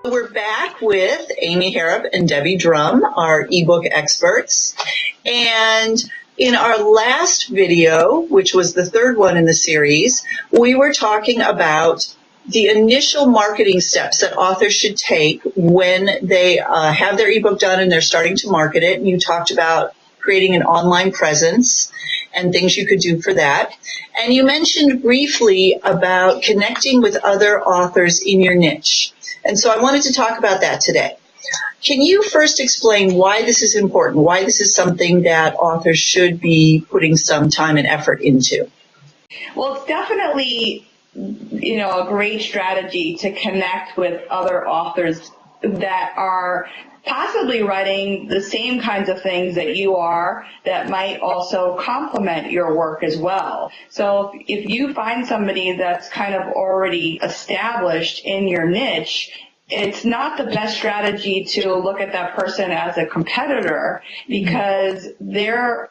We're back with Amy Harrop and Debbie Drum, our ebook experts. And in our last video, which was the third one in the series, we were talking about the initial marketing steps that authors should take when they have their ebook done and they're starting to market it. And you talked about creating an online presence and things you could do for that. And you mentioned briefly about connecting with other authors in your niche. And so I wanted to talk about that today. Can you first explain why this is important, why this is something that authors should be putting some time and effort into? Well, it's definitely, a great strategy to connect with other authors that are possibly writing the same kinds of things that you are that might also complement your work as well. So if you find somebody that's kind of already established in your niche, it's not the best strategy to look at that person as a competitor, because they're,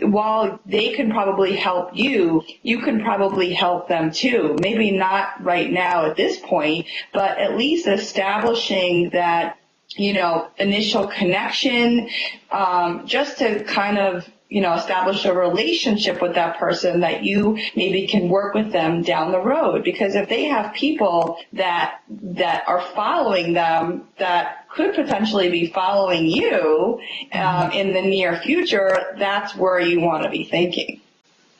while they can probably help you, you can probably help them too. Maybe not right now at this point, but at least establishing that initial connection, just to kind of, establish a relationship with that person that you maybe can work with them down the road. Because if they have people that are following them that could potentially be following you in the near future, that's where you want to be thinking.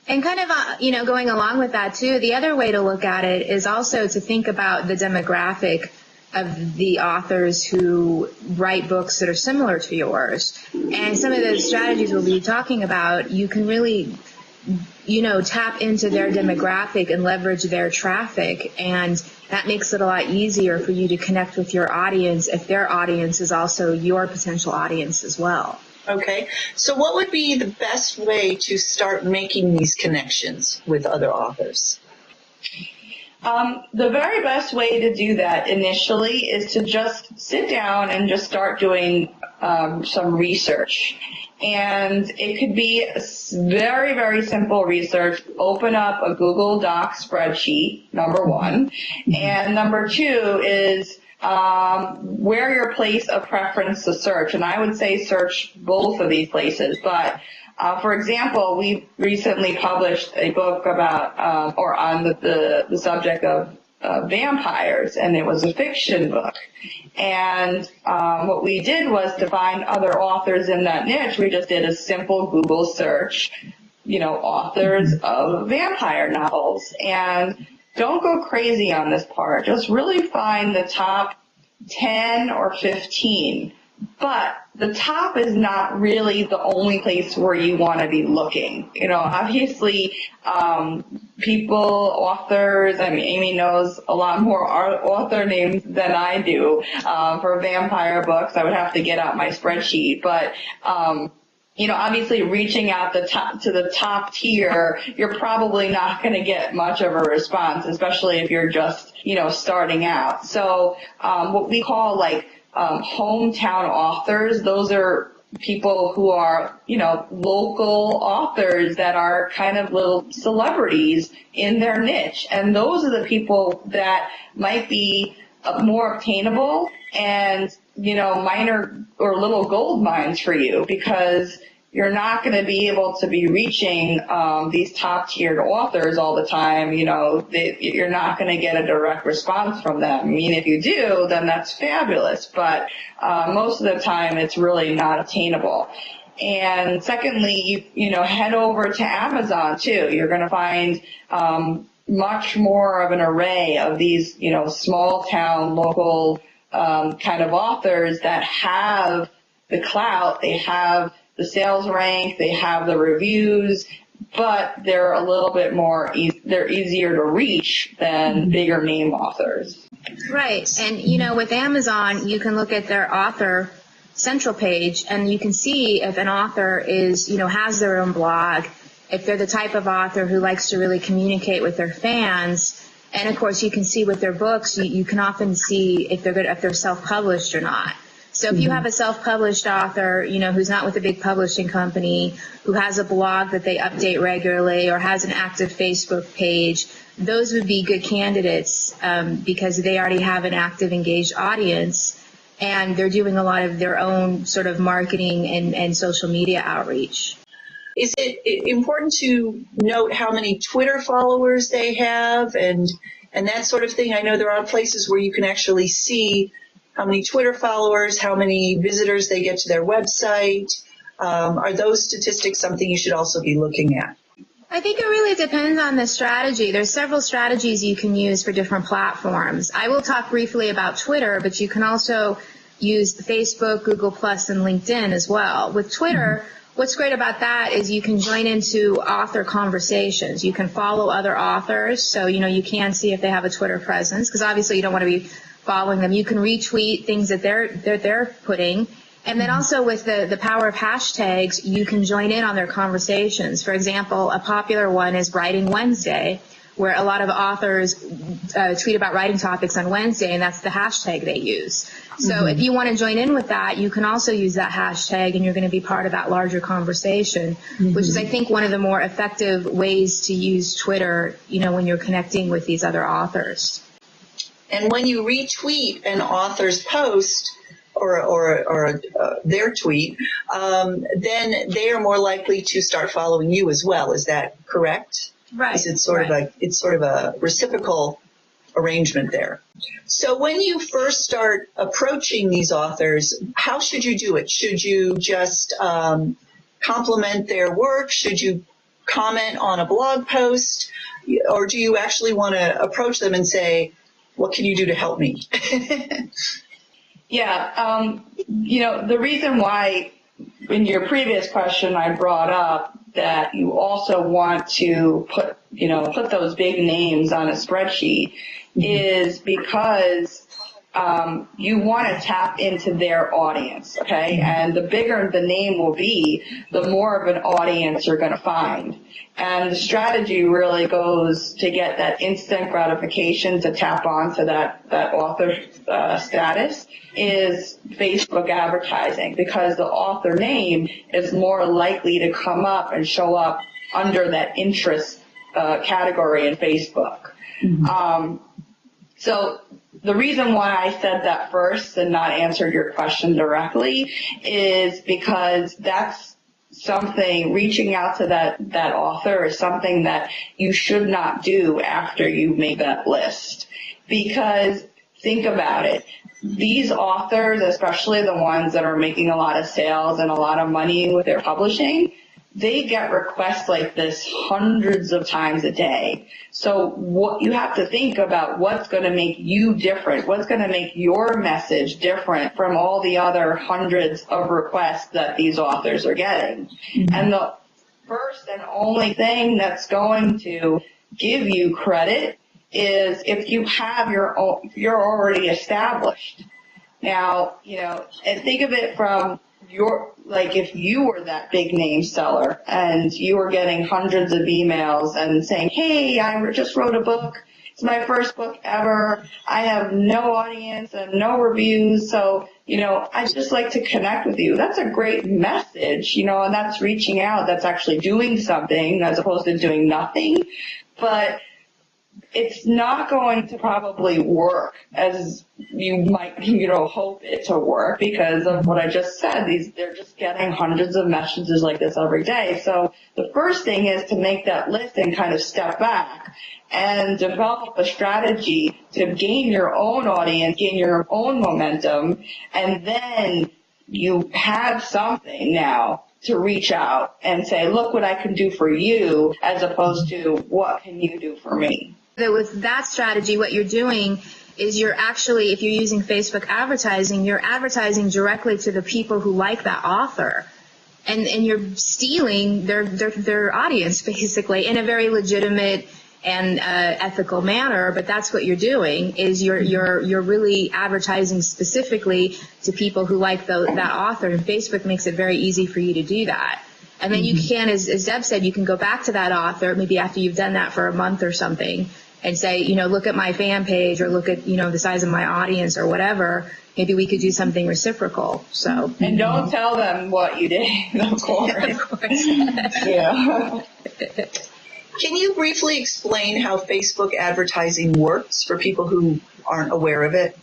And kind of, going along with that too, the other way to look at it is also to think about the demographic of the authors who write books that are similar to yours. And some of those strategies we'll be talking about, you can really, tap into their demographic and leverage their traffic. And that makes it a lot easier for you to connect with your audience if their audience is also your potential audience as well. Okay. So what would be the best way to start making these connections with other authors? The very best way to do that initially is to just sit down and just start doing some research. And it could be very, very simple research. Open up a Google Docs spreadsheet, number one. And number two is where your place of preference to search. And I would say search both of these places. But for example, we recently published a book about on the subject of vampires, and it was a fiction book. And what we did was to find other authors in that niche. We just did a simple Google search, authors of vampire novels. And don't go crazy on this part. Just really find the top 10 or 15. But the top is not really the only place where you want to be looking. Obviously, authors, Amy knows a lot more author names than I do. For vampire books, I would have to get out my spreadsheet. But, obviously reaching out to the top tier, you're probably not going to get much of a response, especially if you're just, starting out. So, what we call hometown authors, those are people who are, local authors that are kind of little celebrities in their niche. And those are the people that might be more obtainable and, minor or little gold mines for you, because you're not going to be able to be reaching these top-tiered authors all the time. You're not going to get a direct response from them. If you do, then that's fabulous. But most of the time, it's really not attainable. And secondly, head over to Amazon too. You're going to find much more of an array of these, small-town, local kind of authors that have the clout. They have the sales rank, they have the reviews, but they're a little bit more, they're easier to reach than bigger name authors. Right. And, with Amazon, you can look at their author central page and you can see if an author is, has their own blog, if they're the type of author who likes to really communicate with their fans. And of course, you can see with their books, you can often see if they're self-published or not. So if you have a self-published author, who's not with a big publishing company, who has a blog that they update regularly or has an active Facebook page, those would be good candidates because they already have an active, engaged audience, and they're doing a lot of their own sort of marketing and social media outreach. Is it important to note how many Twitter followers they have and that sort of thing? I know there are places where you can actually see how many Twitter followers, how many visitors they get to their website. Are those statistics something you should also be looking at? I think it really depends on the strategy. There's several strategies you can use for different platforms. I will talk briefly about Twitter, but you can also use Facebook, Google+, and LinkedIn as well. With Twitter, what's great about that is you can join into author conversations. You can follow other authors, so you can see if they have a Twitter presence, because obviously you don't want to be following them. You can retweet things that they're putting. And then also with the power of hashtags, you can join in on their conversations. For example, a popular one is Writing Wednesday, where a lot of authors tweet about writing topics on Wednesday, and that's the hashtag they use. So if you want to join in with that, you can also use that hashtag, and you're going to be part of that larger conversation, which is, I think, one of the more effective ways to use Twitter, when you're connecting with these other authors. And when you retweet an author's post, or their tweet, then they are more likely to start following you as well. Is that correct? Right. It's sort of a reciprocal arrangement there. So when you first start approaching these authors, how should you do it? Should you just compliment their work? Should you comment on a blog post? Or do you actually want to approach them and say, what can you do to help me? Yeah, the reason why in your previous question I brought up that you also want to put those big names on a spreadsheet is because you want to tap into their audience, okay? And the bigger the name will be, the more of an audience you're going to find. And the strategy really goes to get that instant gratification to tap onto that author status is Facebook advertising, because the author name is more likely to come up and show up under that interest category in Facebook. So the reason why I said that first and not answered your question directly is because that's something, reaching out to that author is something that you should not do after you make that list. Because think about it. These authors, especially the ones that are making a lot of sales and a lot of money with their publishing, they get requests like this hundreds of times a day. So what you have to think about, what's going to make you different, what's going to make your message different from all the other hundreds of requests that these authors are getting. And the first and only thing that's going to give you credit is if you have you're already established. Now, and think of it from if you were that big name seller and you were getting hundreds of emails and saying, hey, I just wrote a book. It's my first book ever. I have no audience and no reviews. So, I'd just like to connect with you. That's a great message, and that's reaching out. That's actually doing something as opposed to doing nothing. But it's not going to probably work as you might, hope it to work because of what I just said. They're just getting hundreds of messages like this every day. So the first thing is to make that list and kind of step back and develop a strategy to gain your own audience, gain your own momentum, and then you have something now to reach out and say, look what I can do for you, as opposed to what can you do for me. With that strategy, what you're doing is you're actually, if you're using Facebook advertising, you're advertising directly to the people who like that author. And you're stealing their audience, basically, in a very legitimate and ethical manner. But that's what you're doing, is you're really advertising specifically to people who like that author. And Facebook makes it very easy for you to do that. And then you can, as Deb said, you can go back to that author, maybe after you've done that for a month or something, and say, look at my fan page, or look at, the size of my audience or whatever, maybe we could do something reciprocal. So. And don't tell them what you did, of course. Of course. Yeah. Can you briefly explain how Facebook advertising works for people who aren't aware of it?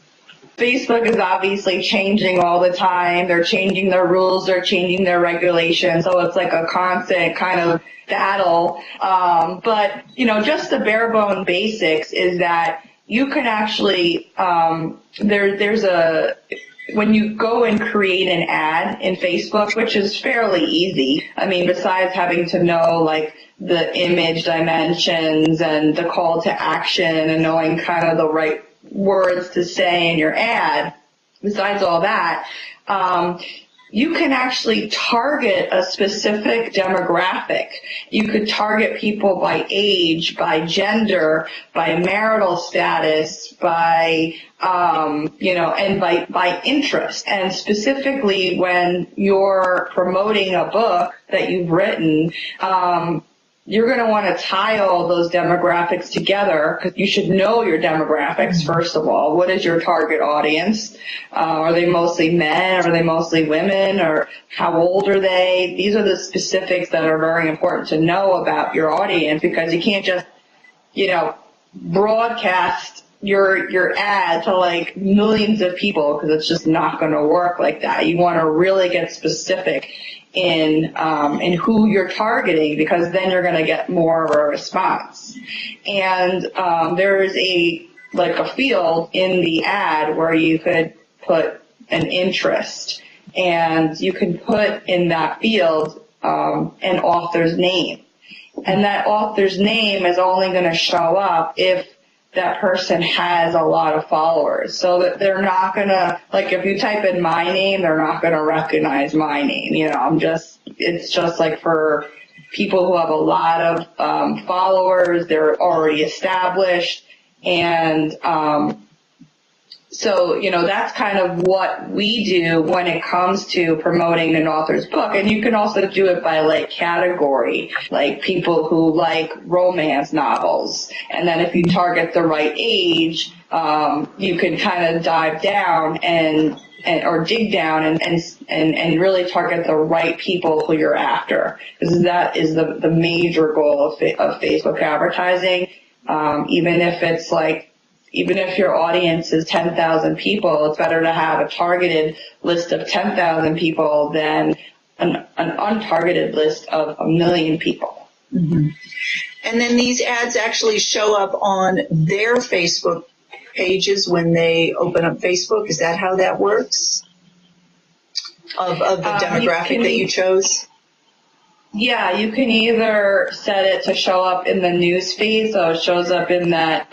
Facebook is obviously changing all the time. They're changing their rules. They're changing their regulations. So it's like a constant kind of battle. But, just the bare bone basics is that you can actually, when you go and create an ad in Facebook, which is fairly easy. I mean, besides having to know like the image dimensions and the call to action and knowing kind of the right words to say in your ad, besides all that, you can actually target a specific demographic. You could target people by age, by gender, by marital status, by, and by interest. And specifically when you're promoting a book that you've written, you're going to want to tie all those demographics together, because you should know your demographics, first of all. What is your target audience? Are they mostly men? Are they mostly women? Or how old are they? These are the specifics that are very important to know about your audience, because you can't just, broadcast your ad to like millions of people, because it's just not going to work like that. You want to really get specific in who you're targeting, because then you're going to get more of a response. And there is a field in the ad where you could put an interest, and you can put in that field an author's name. And that author's name is only going to show up if that person has a lot of followers, so that they're not going to, like, if you type in my name, they're not going to recognize my name. It's just like for people who have a lot of followers, they're already established. And so, that's kind of what we do when it comes to promoting an author's book. And you can also do it by like category, like people who like romance novels. And then if you target the right age, you can kind of dive down or dig down and really target the right people who you're after. Because that is the major goal of Facebook advertising. Even if your audience is 10,000 people, it's better to have a targeted list of 10,000 people than an untargeted list of 1 million people. Mm-hmm. And then these ads actually show up on their Facebook pages when they open up Facebook. Is that how that works? Of the demographic that you chose? Yeah, you can either set it to show up in the news feed, so it shows up in that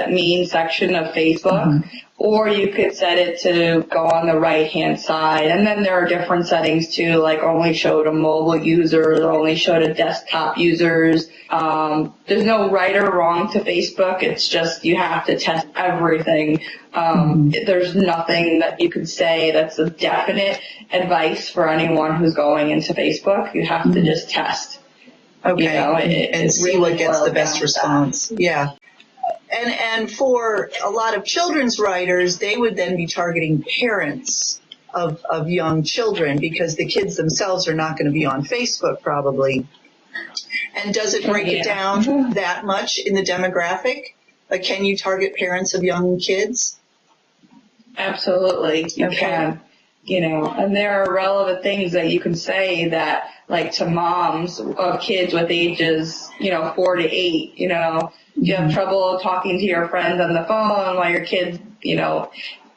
main section of Facebook, or you could set it to go on the right-hand side. And then there are different settings too, like only show to mobile users, or only show to desktop users. There's no right or wrong to Facebook. It's just you have to test everything. There's nothing that you could say that's a definite advice for anyone who's going into Facebook. You have to just test. Okay, and see really what gets the best response. Yeah. And for a lot of children's writers, they would then be targeting parents of young children, because the kids themselves are not going to be on Facebook probably. And does it break it down that much in the demographic? Like, can you target parents of young kids? Absolutely, you can. And there are relevant things that you can say that, like, to moms of kids with ages, 4 to 8, you have trouble talking to your friends on the phone while your kid's,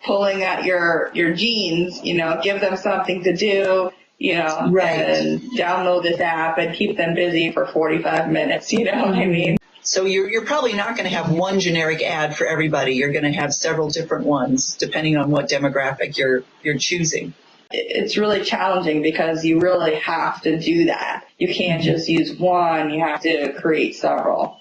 pulling at your jeans, give them something to do, right, and download this app and keep them busy for 45 minutes, what I mean? So you're probably not going to have one generic ad for everybody. You're going to have several different ones depending on what demographic you're choosing. It's really challenging because you really have to do that. You can't just use one. You have to create several.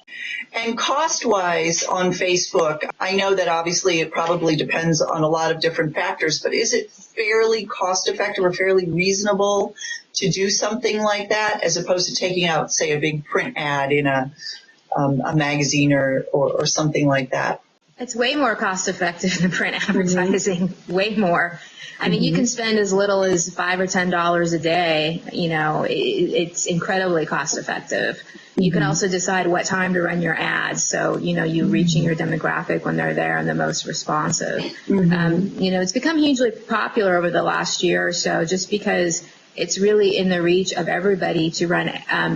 And cost-wise on Facebook, I know that obviously it probably depends on a lot of different factors, but is it fairly cost-effective or fairly reasonable to do something like that, as opposed to taking out, say, a big print ad in a a magazine or something like that. It's way more cost effective than print advertising, way more. I mean, you can spend as little as $5 or $10 a day. You know, it's incredibly cost effective. You can also decide what time to run your ads, so you know you're reaching your demographic when they're there and the most responsive. You know, it's become hugely popular over the last year or so, just because it's really in the reach of everybody to run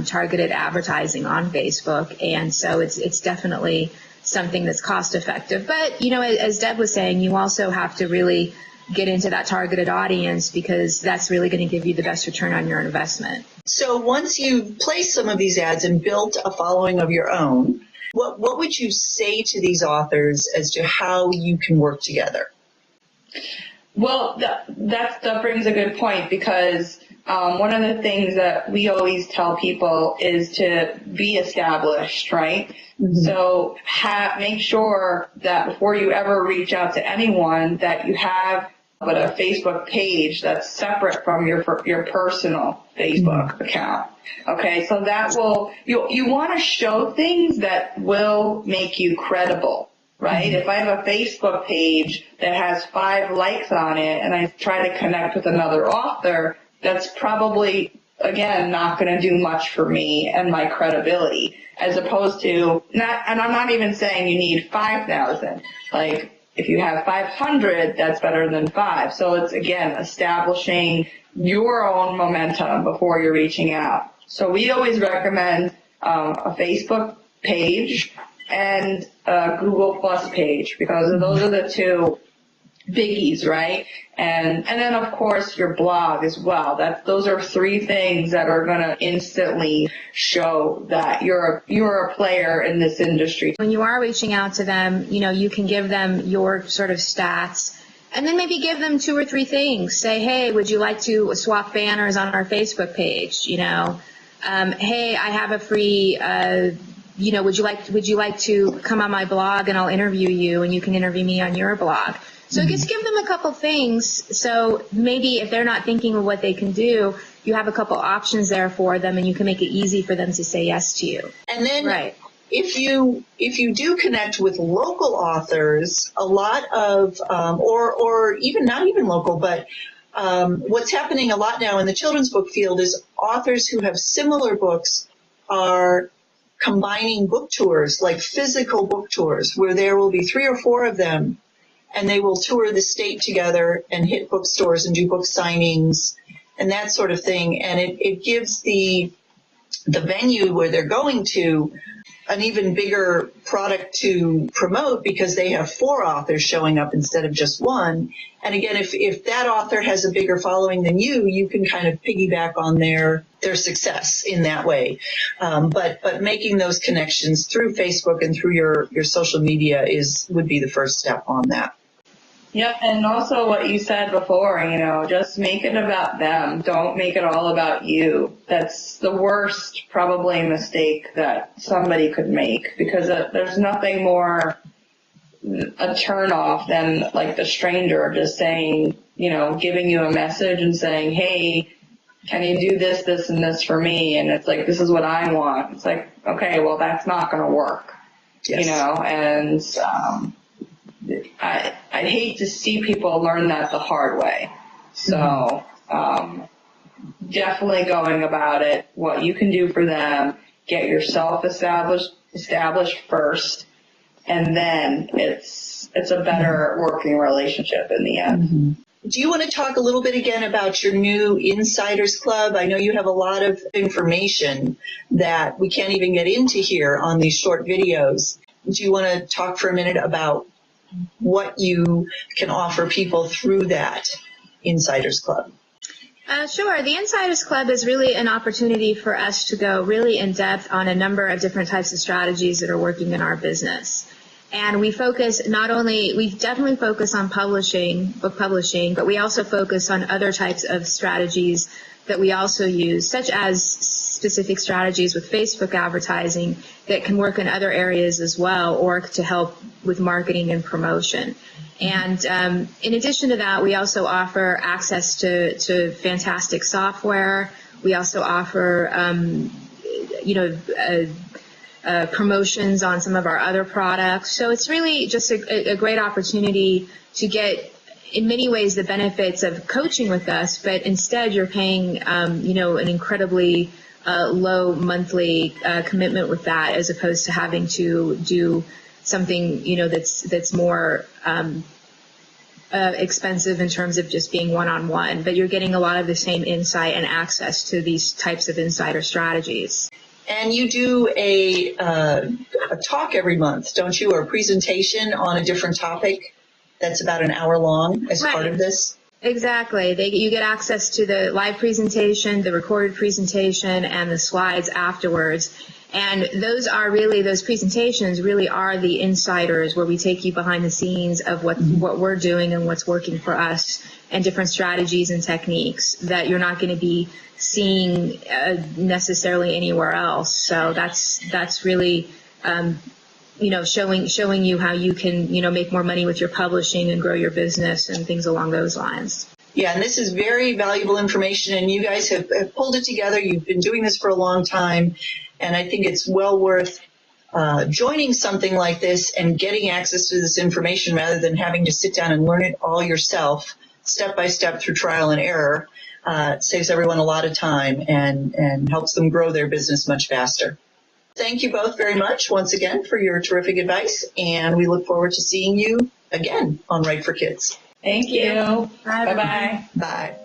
targeted advertising on Facebook, and so it's definitely something that's cost effective. But you know, as Deb was saying, you also have to really get into that targeted audience, because that's really going to give you the best return on your investment. So once you've placed some of these ads and built a following of your own, what would you say to these authors as to how you can work together? Well, that brings a good point, because one of the things that we always tell people is to be established, right? So make sure that before you ever reach out to anyone that you have a Facebook page that's separate from your personal Facebook account. Okay, so that will, you want to show things that will make you credible. Right? If I have a Facebook page that has 5 likes on it and I try to connect with another author, that's probably, again, not going to do much for me and my credibility, as opposed to, and I'm not even saying you need 5,000. Like, if you have 500, that's better than 5. So it's, again, establishing your own momentum before you're reaching out. So we always recommend a Facebook page and a Google Plus page, because those are the two biggies, right? And then of course your blog as well. Those are 3 things that are going to instantly show that you're a player in this industry. When you are reaching out to them, you know, you can give them your sort of stats, and then maybe give them 2 or 3 things. Say, hey, would you like to swap banners on our Facebook page? You know, hey, I have a free you know, would you like to come on my blog and I'll interview you and you can interview me on your blog? So just give them a couple things. So maybe if they're not thinking of what they can do, you have a couple options there for them, and you can make it easy for them to say yes to you. And then if you do connect with local authors, a lot of or even not even local, but what's happening a lot now in the children's book field is authors who have similar books are combining book tours, like physical book tours, where there will be 3 or 4 of them, and they will tour the state together and hit bookstores and do book signings and that sort of thing. And it gives the venue where they're going to an even bigger product to promote, because they have 4 authors showing up instead of just 1. And again, if that author has a bigger following than you can kind of piggyback on their success in that way. But making those connections through Facebook and through your social media would be the first step on that. Yeah, and also what you said before, you know, just make it about them. Don't make it all about you. That's the worst, probably, mistake that somebody could make, because there's nothing more a turn-off than, like, the stranger just saying, you know, giving you a message and saying, hey, can you do this, this, and this for me? And it's like, this is what I want. It's like, okay, well, that's not going to work, you know, and I hate to see people learn that the hard way. So definitely going about it, what you can do for them, get yourself established first, and then it's a better working relationship in the end. Do you want to talk a little bit again about your new Insiders Club? I know you have a lot of information that we can't even get into here on these short videos. Do you want to talk for a minute about what you can offer people through that Insiders Club? Sure. The Insiders Club is really an opportunity for us to go really in depth on a number of different types of strategies that are working in our business. And we focus we definitely focus on book publishing, but we also focus on other types of strategies that we also use, such as specific strategies with Facebook advertising that can work in other areas as well, or to help with marketing and promotion. And in addition to that, we also offer access to fantastic software. We also offer, promotions on some of our other products. So it's really just a great opportunity to get, in many ways, the benefits of coaching with us, but instead you're paying, an incredibly low monthly commitment with that, as opposed to having to do something, that's more expensive in terms of just being one-on-one. But you're getting a lot of the same insight and access to these types of insider strategies. And you do a talk every month, don't you, or a presentation on a different topic that's about an hour long as part of this? Exactly. You get access to the live presentation, the recorded presentation, and the slides afterwards. And those presentations really are the insiders, where we take you behind the scenes of what we're doing and what's working for us, and different strategies and techniques that you're not going to be seeing necessarily anywhere else. So that's really showing you how you can make more money with your publishing and grow your business and things along those lines. Yeah, and this is very valuable information, and you guys have pulled it together. You've been doing this for a long time, and I think it's well worth joining something like this and getting access to this information rather than having to sit down and learn it all yourself, step by step through trial and error. It saves everyone a lot of time and helps them grow their business much faster. Thank you both very much once again for your terrific advice, and we look forward to seeing you again on Right for Kids. Thank you. Bye-bye. Bye.